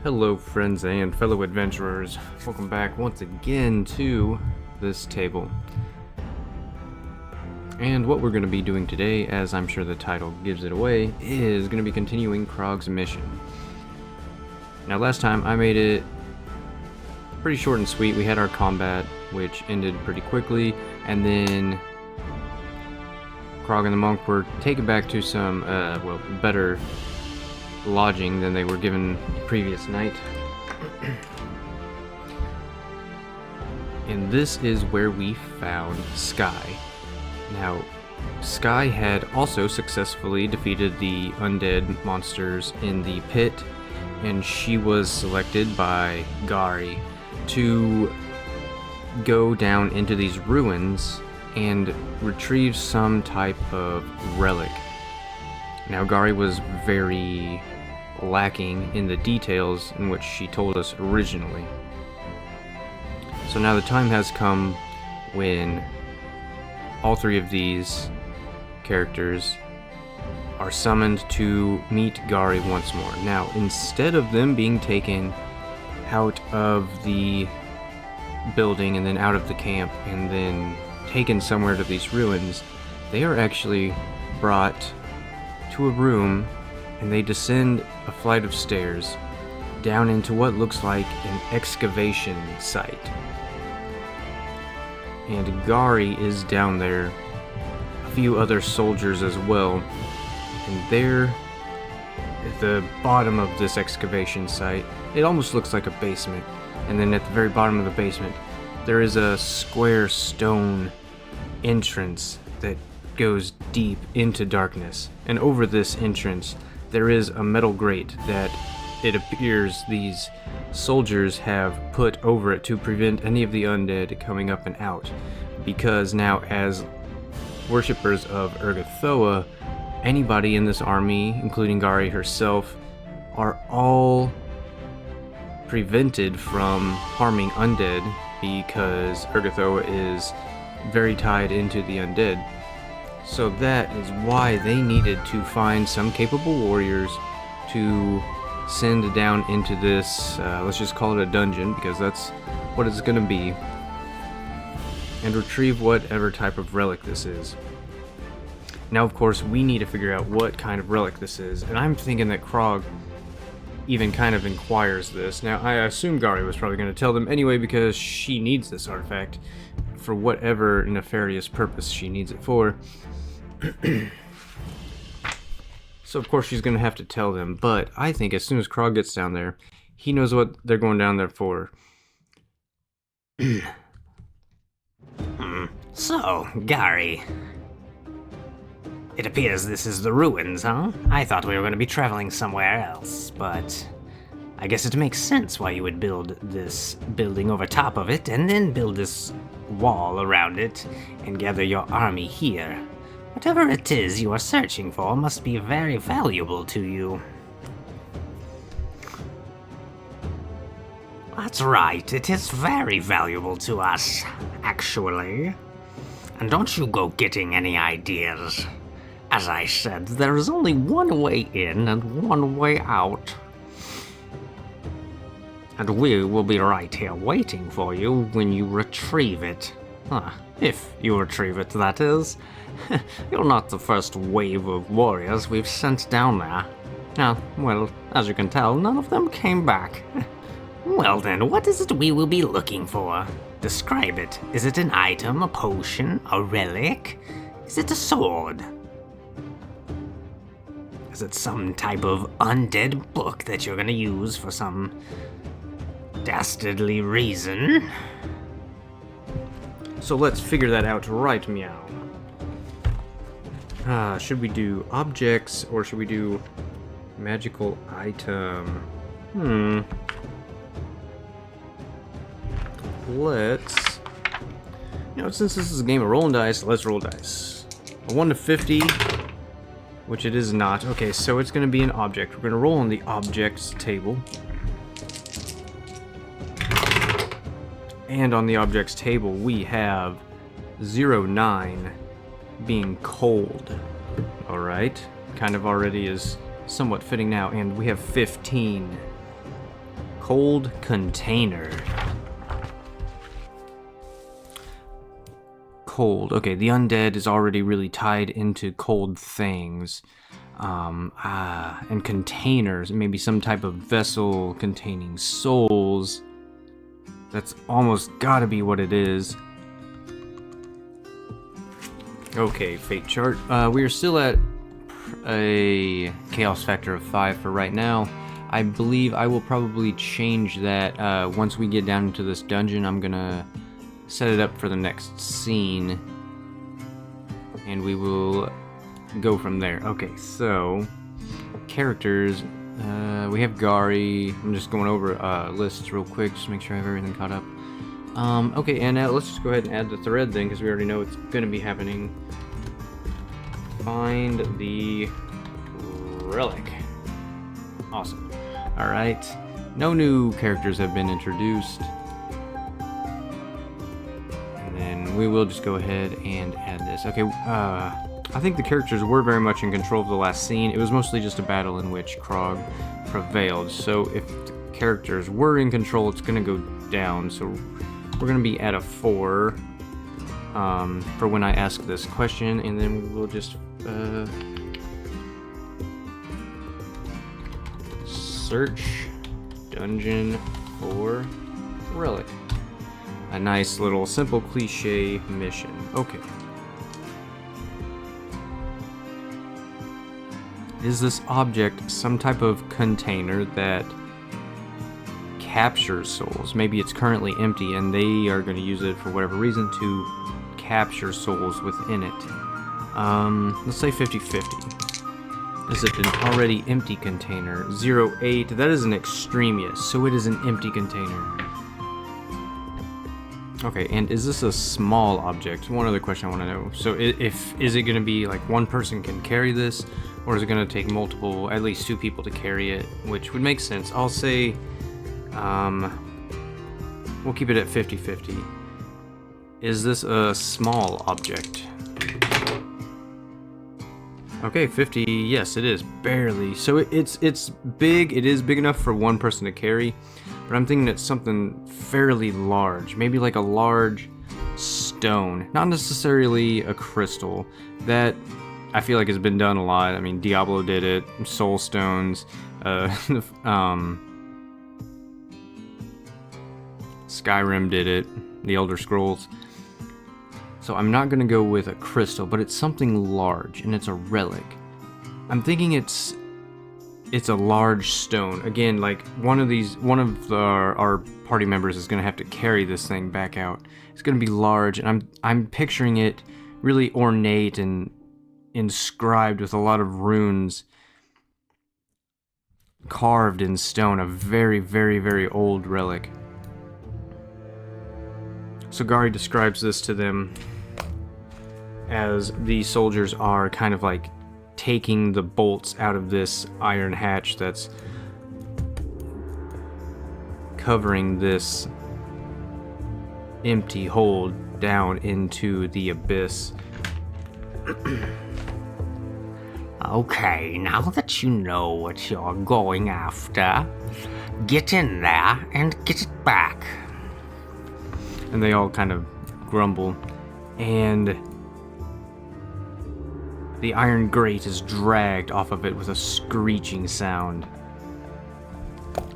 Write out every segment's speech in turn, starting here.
Hello friends and fellow adventurers, welcome back once again to this table. And what we're going to be doing today, as I'm sure the title gives it away, is going to be continuing Krog's mission. Now last time I made it pretty short and sweet. We had our combat, which ended pretty quickly, and then Krog and the monk were taken back to some, better lodging than they were given the previous night. And this is where we found Sky. Now, Sky had also successfully defeated the undead monsters in the pit, and she was selected by Gary to go down into these ruins and retrieve some type of relic. Now, Gary was very lacking in the details in which she told us originally. So now the time has come when all three of these characters are summoned to meet Gary once more. Now, instead of them being taken out of the building and then out of the camp and then taken somewhere to these ruins, they are actually brought to a room and they descend a flight of stairs down into what looks like an excavation site. And Gary is down there, a few other soldiers as well, and there at the bottom of this excavation site, it almost looks like a basement, and then at the very bottom of the basement there is a square stone entrance that goes deep into darkness, and over this entrance there is a metal grate that it appears these soldiers have put over it to prevent any of the undead coming up and out, because now as worshippers of Urgathoa, anybody in this army, including Gari herself, are all prevented from harming undead because Urgathoa is very tied into the undead. So that is why they needed to find some capable warriors to send down into this, let's just call it a dungeon, because that's what it's going to be, and retrieve whatever type of relic this is. Now, of course, we need to figure out what kind of relic this is, and I'm thinking that Krog even kind of inquires this. Now, I assume Gari was probably going to tell them anyway, because she needs this artifact for whatever nefarious purpose she needs it for. So of course she's gonna have to tell them, but I think as soon as Krog gets down there, he knows what they're going down there for. So, Gary, it appears this is the ruins, huh? I thought we were going to be traveling somewhere else, but I guess it makes sense why you would build this building over top of it, and then build this wall around it, and gather your army here. Whatever it is you are searching for must be very valuable to you. That's right, it is very valuable to us, actually. And don't you go getting any ideas. As I said, there is only one way in and one way out. And we will be right here waiting for you when you retrieve it. If you retrieve it, that is. You're not the first wave of warriors we've sent down there. Well, as you can tell, none of them came back. Well then, what is it we will be looking for? Describe it. Is it an item, a potion, a relic? Is it a sword? Is it some type of undead book that you're gonna use for some dastardly reason? So let's figure that out right meow. Should we do objects or should we do magical item? Let's, since this is a game of rolling dice, let's roll dice. A 1 to 50, which it is not. Okay, so it's going to be an object. We're going to roll on the objects table. And on the objects table, we have 09 being cold. Alright, kind of already is somewhat fitting now. And we have 15 Cold container. Cold. Okay, the undead is already really tied into cold things. And containers. Maybe some type of vessel containing souls. That's almost gotta be what it is. Okay, fate chart. We are still at a chaos factor of 5 for right now. I believe I will probably change that once we get down into this dungeon. I'm gonna set it up for the next scene, and we will go from there. Okay, so characters. We have Gari. I'm just going over lists real quick, just to make sure I have everything caught up. Okay, and let's just go ahead and add the thread then, because we already know it's going to be happening. Find the relic. Awesome. Alright. No new characters have been introduced. And then we will just go ahead and add this. Okay, I think the characters were very much in control of the last scene. It was mostly just a battle in which Krog prevailed. So if the characters were in control, it's going to go down. So we're going to be at a 4 for when I ask this question. And then we will just search dungeon for relic. A nice little simple cliche mission. Okay. Is this object some type of container that captures souls? Maybe it's currently empty and they are going to use it for whatever reason to capture souls within it. Let's say 50-50. Is it an already empty container? 0-8. That is an extreme yes, so it is an empty container. Okay, and is this a small object? One other question I want to know. So is it going to be like one person can carry this, or is it going to take multiple, at least 2 people to carry it, which would make sense. I'll say, we'll keep it at 50-50. Is this a small object? Okay, 50, yes it is, barely. So it's big, it is big enough for one person to carry, but I'm thinking it's something fairly large, maybe like a large stone, not necessarily a crystal. That I feel like has been done a lot. I mean, Diablo did it, Soul Stones, Skyrim did it, the Elder Scrolls. So I'm not going to go with a crystal, but it's something large, and it's a relic. I'm thinking it's a large stone. Again, like one of our party members is going to have to carry this thing back out. It's going to be large, and I'm picturing it really ornate and inscribed with a lot of runes carved in stone. A very, very, very old relic. So Gari describes this to them as the soldiers are kind of like taking the bolts out of this iron hatch that's covering this empty hole down into the abyss. Okay, now that you know what you're going after, get in there and get it back. And they all kind of grumble, and the iron grate is dragged off of it with a screeching sound.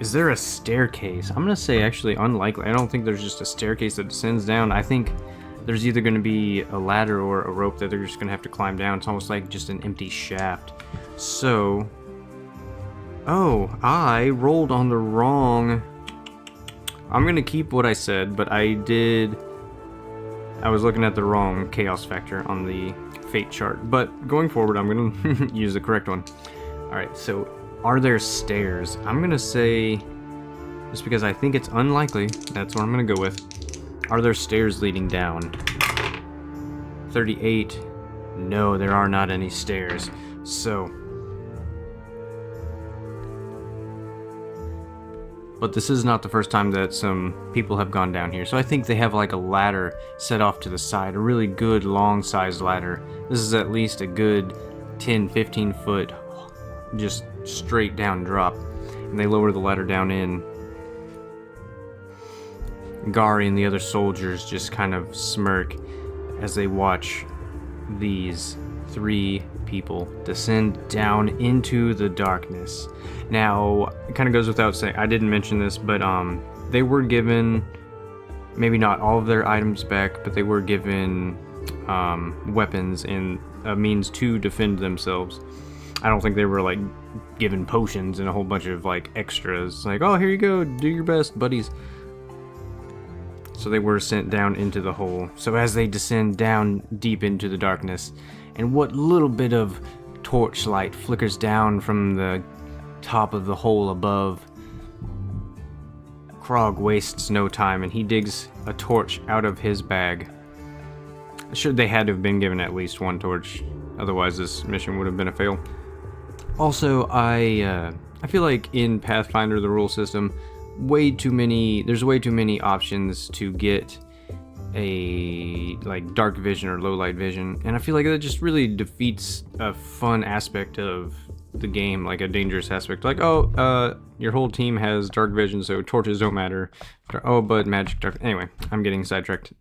Is there a staircase? I'm gonna say actually unlikely. I don't think there's just a staircase that descends down. I think there's either gonna be a ladder or a rope that they're just gonna have to climb down. It's almost like just an empty shaft. So, oh, I rolled on the wrong. I'm gonna keep what I said, but I was looking at the wrong chaos factor on the fate chart. But going forward, I'm gonna use the correct one. Alright, so are there stairs? I'm gonna say, just because I think it's unlikely, that's what I'm gonna go with. Are there stairs leading down? 38. No, there are not any stairs. So, but this is not the first time that some people have gone down here. So I think they have like a ladder set off to the side, a really good long-sized ladder. This is at least a good 10-15 foot just straight down drop. And they lower the ladder down in. Gari and the other soldiers just kind of smirk as they watch these 3 people descend down into the darkness. Now, it kind of goes without saying, I didn't mention this, but they were given, maybe not all of their items back, but they were given weapons and a means to defend themselves. I don't think they were like given potions and a whole bunch of like extras, like, oh, here you go, do your best, buddies. So they were sent down into the hole. So as they descend down deep into the darkness, and what little bit of torchlight flickers down from the top of the hole above, Krog wastes no time and he digs a torch out of his bag. Sure, they had to have been given at least 1 torch, otherwise this mission would have been a fail. Also, I feel like in Pathfinder, the rule system, there's way too many options to get a like dark vision or low light vision, and I feel like that just really defeats a fun aspect of the game, like a dangerous aspect, like, oh, your whole team has dark vision, so torches don't matter. Oh, but magic dark. Anyway, I'm getting sidetracked.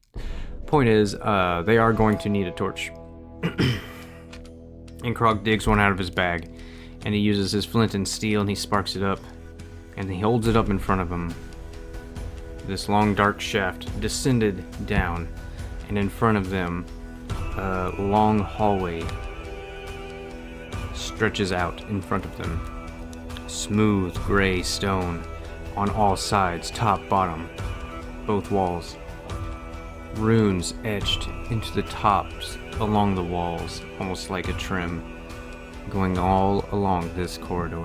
Point is, they are going to need a torch. And Krog digs one out of his bag, and he uses his flint and steel, and he sparks it up, and he holds it up in front of him. This long dark shaft descended down, and in front of them, a long hallway stretches out in front of them. Smooth gray stone on all sides, top, bottom, both walls. Runes etched into the tops along the walls, almost like a trim, going all along this corridor.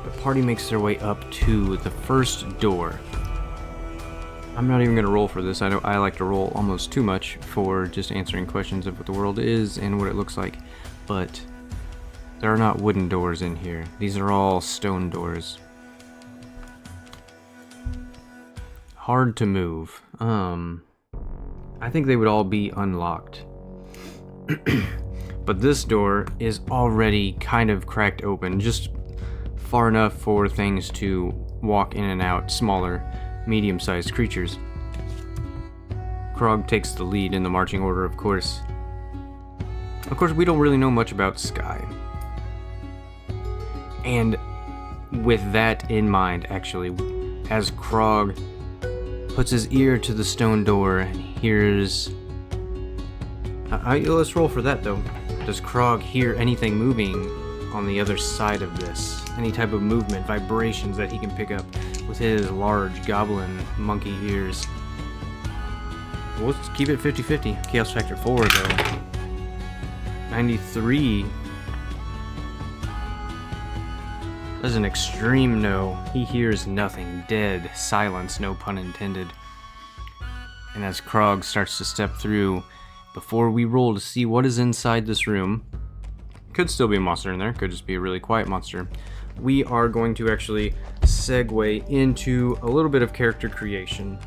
The party makes their way up to the first door. I'm not even going to roll for this. I like to roll almost too much for just answering questions of what the world is and what it looks like. But there are not wooden doors in here. These are all stone doors. Hard to move. I think they would all be unlocked. But this door is already kind of cracked open, just far enough for things to walk in and out, smaller, medium-sized creatures. Krog takes the lead in the marching order, of course. Of course, we don't really know much about Sky. And with that in mind, actually, as Krog puts his ear to the stone door and hears... let's roll for that, though. Does Krog hear anything moving on the other side of this? Any type of movement, vibrations that he can pick up with his large goblin monkey ears? Well, let's keep it 50-50. Chaos Factor 4, though. 93. That's an extreme no. He hears nothing. Dead silence, no pun intended. And as Krog starts to step through, before we roll to see what is inside this room, could still be a monster in there, could just be a really quiet monster, we are going to actually segue into a little bit of character creation.